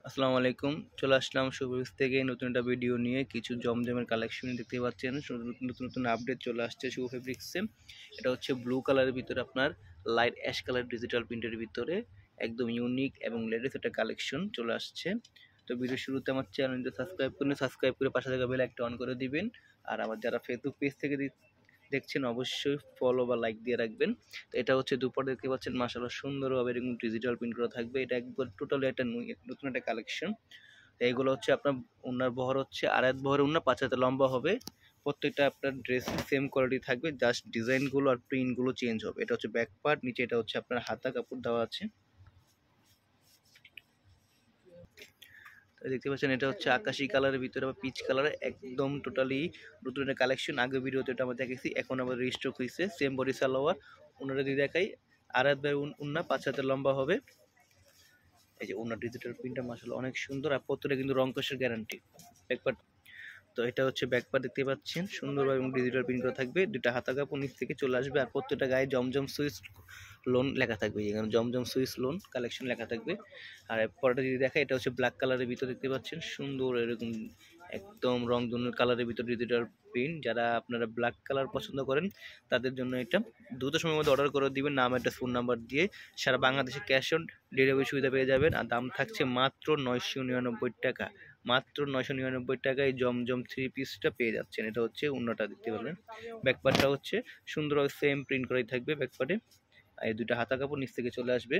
আসসালামু আলাইকুম। চলে আসলাম শুভেচ্ছ থেকে নতুন একটা ভিডিও নিয়ে। কিছু জমজমের কালেকশন দেখতে পাচ্ছেন, নতুন নতুন আপডেট চলে আসছে শুভ ফেব্রিক্সে। এটা হচ্ছে ব্লু কালারের ভিতরে আপনার লাইট অ্যাশ কালার ডিজিটাল প্রিন্টের ভিতরে একদম ইউনিক এবং লেটেস্ট একটা কালেকশন চলে আসছে। তো ভিডিওর শুরুতে আমার চ্যানেলটা সাবস্ক্রাইব করে পাশে থাকা বেল একটা অন করে দিবেন। আর আমার যারা ফেসবুক পেজ থেকে দেখছেন অবশ্যই ফলো বা লাইক দিয়ে রাখবেন। তো এটা হচ্ছে দুপাট দেখতে পাচ্ছেন, মাশাআল্লাহ সুন্দরভাবে এরকম ডিজিটাল প্রিন্ট করা থাকবে। এটা একবার টোটালি একটা নতুন একটা কালেকশন। তো এইগুলো হচ্ছে আপনার ওনার বহর হচ্ছে আড়াই বহরের ওনা 5 হাতে লম্বা হবে। প্রত্যেকটা আপনার ড্রেস সেম কোয়ালিটি থাকবে, জাস্ট ডিজাইনগুলো আর প্রিন্টগুলো চেঞ্জ হবে। এটা হচ্ছে ব্যাক পার্ট, নিচে এটা হচ্ছে আপনার হাতা কাপড় দেওয়া আছে। দেখতে পাচ্ছেন এটা হচ্ছে আকাশি কালারের ভিতরে বা পিচ কালারের একদম টোটালি নতুন একটা কালেকশন। আগে ভিডিওতে এটা আমরা দেখেছি, এখন আবার রিস্টক হয়েছে। সেম বডি সালোয়ার, ওনারা দিয়ে দেখাই আড়াই বাই উন্না 5 হাতের লম্বা হবে। এই যে ওনার ডিজিটাল প্রিন্টটা মাশাআল্লাহ অনেক সুন্দর, আর প্রত্যেকটা কিন্তু রং কষের গ্যারান্টি। ব্যাকপার্ট, তো এটা হচ্ছে ব্যাকপার্ট দেখতে পাচ্ছেন সুন্দরভাবে এবং ডিজিটাল প্রিন্ট করা থাকবে। দুটা হাতা কাপড় নিচ থেকে চলে আসবে, আর প্রত্যেকটা গায়ে জমজম সুইচ লোন লেখা থাকবে। এখানে জমজম সুইচ লোন কালেকশন লেখা থাকবে। আর পরেটা যদি দেখা, এটা হচ্ছে ব্ল্যাক কালারের ভিতর দেখতে পাচ্ছেন সুন্দর এরকম একদম রংধনুর কালারের ভিতর ডিজিটাল প্রিন্ট। যারা আপনারা ব্ল্যাক কালার পছন্দ করেন তাদের জন্য এটা দ্রুত সময়ের মধ্যে অর্ডার করে দিবেন, নাম একটা ফোন নাম্বার দিয়ে। সারা বাংলাদেশে ক্যাশ অন ডেলিভারি সুবিধা পেয়ে যাবেন। আর দাম থাকছে মাত্র 999 টাকা। মাত্র 999 টাকায় জমজম থ্রি পিসটা পেয়ে যাচ্ছেন। এটা হচ্ছে অন্যটা দেখতে পারলেন। ব্যাকপার্টটা হচ্ছে সুন্দরভাবে সেম প্রিন্ট করাই থাকবে ব্যাকপার্টে। এই দুইটা হাতা কাপড় নিচ থেকে চলে আসবে।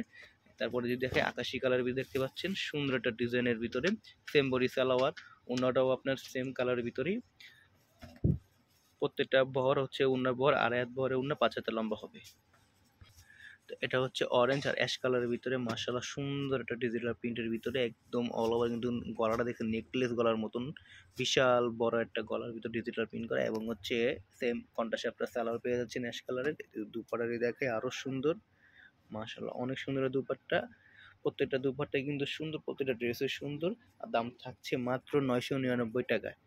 তারপরে যদি দেখে আকাশি কালারের ভিতরে দেখতে পাচ্ছেন সুন্দর একটা ডিজাইনের ভিতরে সেম বডি সালোয়ার, ওনাটাও আপনার সেম কালারের ভিতরেই। প্রত্যেকটা বহর হচ্ছে ওনার বহর আড়াই হাত বহরের ওনা 5 হাতে লম্বা হবে। তো এটা হচ্ছে অরেঞ্জ আর অ্যাশ কালারের ভিতরে মাশাআল্লাহ সুন্দর একটা ডিজিটাল প্রিন্টের ভিতরে একদম অল ওভার। কিন্তু গলাটা দেখেন নেকলেস গলার মতন, বিশাল বড় একটা গলার ভিতর ডিজিটাল প্রিন্ট করা। এবং হচ্ছে সেম কন্ট্রাস্টে আপনার সালোয়ার পেয়ে যাচ্ছেন অ্যাশ কালারের। দুপাটারি দেখে আরো সুন্দর, মাশাআল্লাহ অনেক সুন্দর দুপাট্টা। প্রত্যেকটা দুপাট্টাই কিন্তু সুন্দর, প্রত্যেকটা ড্রেসও সুন্দর। আর দাম থাকছে মাত্র 999 টাকায়।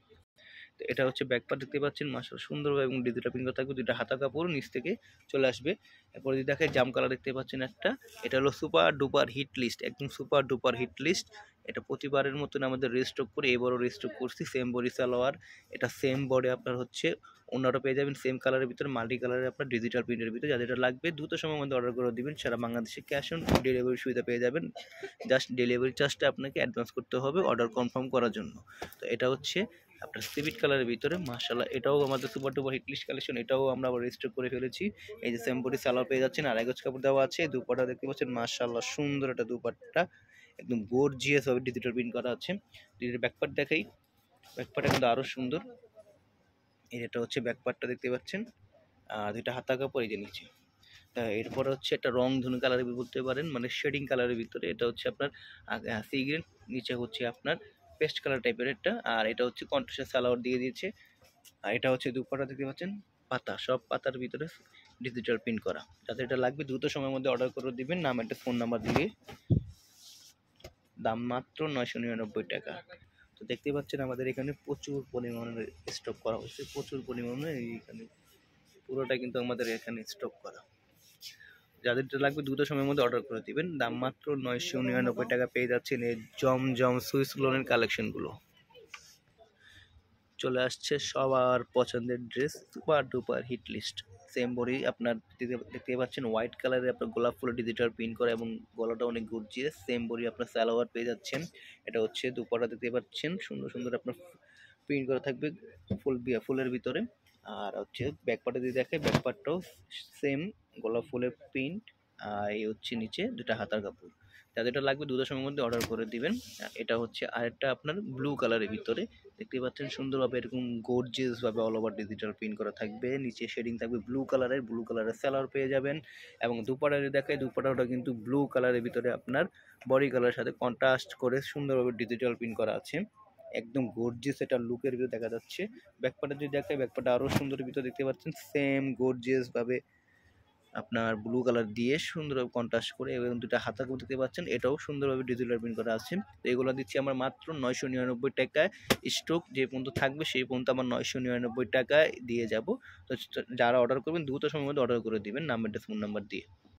তো এটা হচ্ছে ব্যাকপার্ট দেখতে পাচ্ছেন, মাশাআল্লাহ সুন্দরভাবে এবং ডিজিটাল প্রিন্ট করা থাকবে। দুইটা হাতা কাপড় নিচ থেকে চলে আসবে। এরপরে যদি দেখেন জাম কালার দেখতে পাচ্ছেন একটা, এটা হলো সুপার ডুপার হিট লিস্ট, একদম সুপার ডুপার হিট লিস্ট। এটা প্রতিবারের মতন আমাদের রিস্টক করে এবারও রিস্টক করছি। সেম বডি সালোয়ার, এটা সেম বডি আপনার হচ্ছে অন্যটা পেয়ে যাবেন সেম কালারের ভিতরে, মাল্টি কালারের আপনার ডিজিটাল প্রিন্টের ভিতরে। যাদের এটা লাগবে দ্রুত সময়ের মধ্যে অর্ডার করে দিবেন। সারা বাংলাদেশে ক্যাশ অন ডেলিভারি সুবিধা পেয়ে যাবেন। জাস্ট ডেলিভারি চার্জটা আপনাকে অ্যাডভান্স করতে হবে অর্ডার কনফার্ম করার জন্য। তো এটা হচ্ছে আপনার সিভিট কালারের ভিতরে মাশাআল্লাহ, এটাও আমাদের super duper hit list collection. এটাও আমরা আবার রেজিস্টার করে ফেলেছি। এই যে সেম বডি সালোয়ার পেয়ে যাচ্ছেন, আর গজ কাপড় দেওয়া আছে। দুপাট্টা দেখতে পাচ্ছেন মাশাআল্লাহ সুন্দর একটা দুপাট্টা, একদম গর্জিয়াস ভাবে ডিজিটাল প্রিন্ট করা আছে। ডিজিটাল ব্যাকপার্ট দেখাই, ব্যাকপার্টটা কিন্তু আরো সুন্দর। এটা হচ্ছে ব্যাকপার্টটা দেখতে পাচ্ছেন, আর দুইটা হাতা কাপড় এই যে নিচে। এরপরে হচ্ছে একটা রং ধনু কালারের বলতে পারেন, মানে শেডিং কালারের ভিতরে। এটা হচ্ছে আপনার সি গ্রিন, নিচে হচ্ছে আপনার পেস্ট কালার টাইপের একটা। আর এটা হচ্ছে কন্ট্রাস্টের সালোয়ার দিয়ে দিয়েছে। আর এটা হচ্ছে দুপাটা দেখতে পাচ্ছেন পাতা, সব পাতার ভিতরে ডিজিটাল প্রিন্ট করা। যাদের এটা লাগবে দ্রুত সময়ের মধ্যে অর্ডার করে দিবেন, নাম একটা ফোন নাম্বার দিয়ে। দাম মাত্র 999 টাকা। তো দেখতে পাচ্ছেন আমাদের এখানে প্রচুর পরিমাণে স্টক করা হচ্ছে, প্রচুর পরিমাণে এইখানে পুরোটা কিন্তু আমাদের এখানে স্টক করা। যাদের লাগবে দ্রুত সময়ের মধ্যে অর্ডার করে দিবেন। দাম মাত্র 999 টাকা পেয়ে যাচ্ছেন এই জমজম সুইস লোনের কালেকশনগুলো। চলে আসছে সবার পছন্দের dress super duper hit list. Same body আপনার দেখতে পাচ্ছেন হোয়াইট কালারের আপনার গোলাপ ফুলের ডিজিটাল প্রিন্ট করা, এবং গলাটা অনেক গর্জিয়াস। সেম বডি আপনার সালোয়ার পেয়ে যাচ্ছেন। এটা হচ্ছে দুপাটা দেখতে পাচ্ছেন সুন্দর সুন্দর আপনার প্রিন্ট করা থাকবে ফুলের ভিতরে। আর হচ্ছে ব্যাকপার্টে যদি দেখে, ব্যাকপার্টটাও সেম গোলাপ ফুলের প্রিন্ট। আর এই হচ্ছে নিচে দুটা হাতার কাপড়। যাদের এটা লাগবে দ্রুত সময়ের মধ্যে অর্ডার করে দিবেন। এটা হচ্ছে আরেকটা আপনার ব্লু কালারের ভিতরে দেখতে পাচ্ছেন সুন্দরভাবে এরকম গর্জিয়াস ভাবে অল ওভার ডিজিটাল প্রিন্ট করা থাকবে। নিচে শেডিং থাকবে ব্লু কালারের সালোয়ার পেয়ে যাবেন। এবং দুপাটারে দেখায়, দুপাটাটা কিন্তু ব্লু কালারের ভিতরে আপনার বডি কালারের সাথে কন্ট্রাস্ট করে সুন্দরভাবে ডিজিটাল প্রিন্ট করা আছে। একদম গর্জিয়াস একটা লুকের ভিতরে দেখা যাচ্ছে। ব্যাকপার্টে যদি দেখায়, ব্যাকপার্টে আরো সুন্দর ভিতরে দেখতে পাচ্ছেন সেম গর্জিয়াস ভাবে আপনার ব্লু কালার দিয়ে সুন্দরভাবে কন্ট্রাস্ট করে, এবং দুটা হাতা কাপড় দেখতে পাচ্ছেন, এটাও সুন্দরভাবে ডিজিটাল প্রিন্ট করা আছে। তো এগুলো দিচ্ছি আমার মাত্র 999 টাকায়। স্টক যে পর্যন্ত থাকবে সেই পর্যন্ত আমার 999 টাকায় দিয়ে যাব। তো যারা অর্ডার করবেন দ্রুত সময়ের মধ্যে অর্ডার করে দিবেন, নাম্বারটা ফোন নাম্বার দিয়ে।